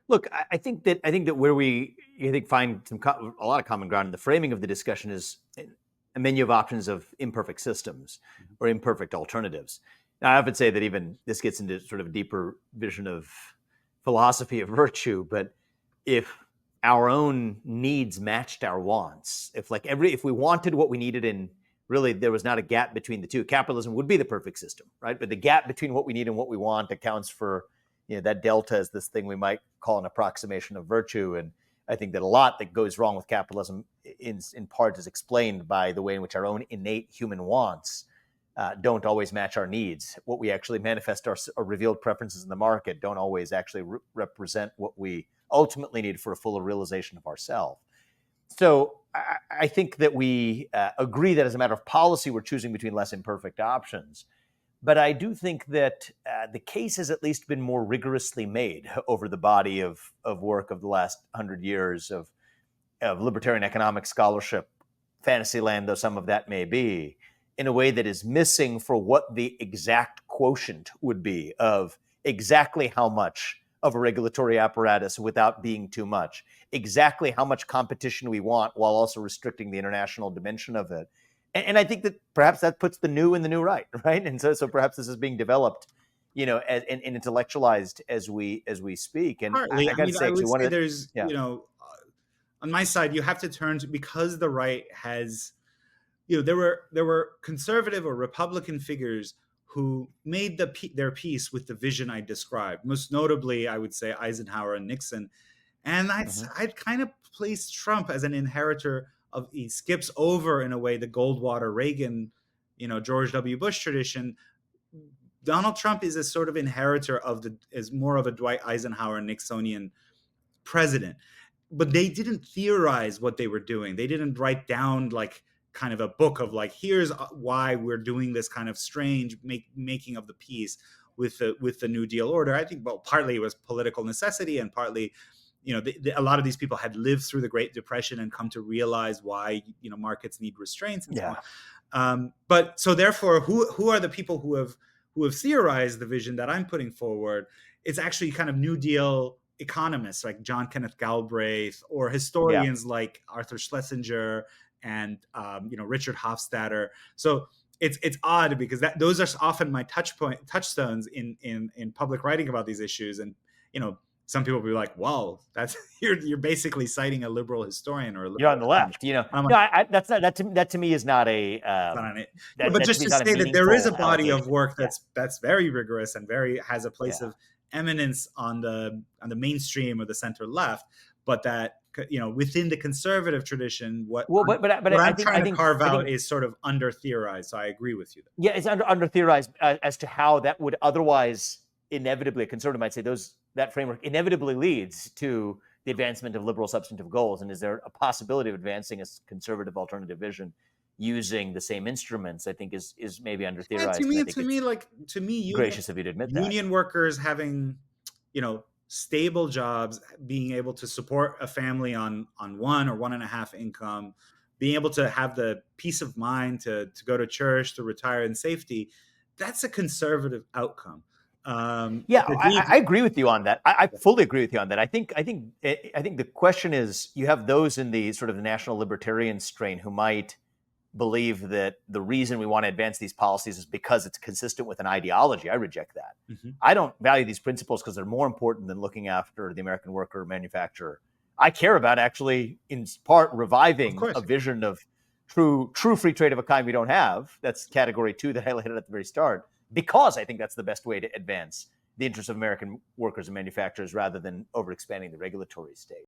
Look, I think that where we find a lot of common ground in the framing of the discussion is a menu of options of imperfect systems or imperfect alternatives. Now, I would say that even this gets into sort of a deeper vision of philosophy of virtue, but if our own needs matched our wants, if we wanted what we needed and really there was not a gap between the two, capitalism would be the perfect system, right? But the gap between what we need and what we want accounts for, that delta is this thing we might call an approximation of virtue. And I think that a lot that goes wrong with capitalism in part is explained by the way in which our own innate human wants don't always match our needs. What we actually manifest our revealed preferences in the market don't always actually represent what we ultimately need for a fuller realization of ourselves. So I think that we agree that as a matter of policy, we're choosing between less imperfect options. But I do think that the case has at least been more rigorously made over the body of work of the last 100 years of libertarian economic scholarship, fantasy land though some of that may be, in a way that is missing for what the exact quotient would be of exactly how much of a regulatory apparatus without being too much, exactly how much competition we want while also restricting the international dimension of it. And I think that perhaps that puts the new in the new right? And so perhaps this is being developed, and intellectualized as we speak. And Partly, I I got to mean, say, I actually, would one say of the there's, yeah, on my side, you have to turn to, because the right has, there were conservative or Republican figures who made their peace with the vision I described. Most notably, I would say Eisenhower and Nixon, and mhm. I'd kind of place Trump as an inheritor of, he skips over in a way the Goldwater Reagan, George W. Bush tradition. Donald Trump is a sort of inheritor is more of a Dwight Eisenhower Nixonian president. But they didn't theorize what they were doing. They didn't write down like kind of a book of like, here's why we're doing this kind of strange making of the peace with the New Deal order. I think, well, partly it was political necessity, and partly, a lot of these people had lived through the Great Depression and come to realize why markets need restraints and so on. Yeah. But so therefore, who are the people who have theorized the vision that I'm putting forward? It's actually kind of New Deal economists like John Kenneth Galbraith, or Yeah. historians like Arthur Schlesinger and Richard Hofstadter. So it's odd because those are often my touchstones in public writing about these issues. And some people will be like, "Well, that's you're basically citing a liberal historian or a You're liberal on the economist." left. And I'm No, like, that's not that to me is not a not on it. Yeah, that but that to just me to is not a say that there is a meaningful body of allegation. work Yeah. that's very rigorous and very has a place Yeah. of eminence on the mainstream or the center left, but that within the conservative tradition, what Well, I'm, but what I I'm think trying to carve I out think is sort of under theorized. So I agree with you there. yeah, it's under theorized as to how that would otherwise inevitably, a conservative might say, that framework inevitably leads to the advancement of liberal substantive goals. And is there a possibility of advancing a conservative alternative vision using the same instruments? I think is maybe under And theorized, and I think to me, it's like to me, gracious of you to admit that. union workers having stable jobs, being able to support a family on one or one and a half income, being able to have the peace of mind to go to church, to retire in safety, that's a conservative outcome. Yeah, The I agree with you on that. I fully agree with you on that. I think the question is, you have those in the sort of the national libertarian strain who might believe that the reason we want to advance these policies is because it's consistent with an ideology. I reject that. Mhm. I don't value these principles because they're more important than looking after the American worker or manufacturer. I care about actually, in part, Of reviving a course. vision of true free trade of a kind we don't have. That's category 2 that I highlighted at the very start, because I think that's the best way to advance the interests of American workers and manufacturers rather than overexpanding the regulatory state.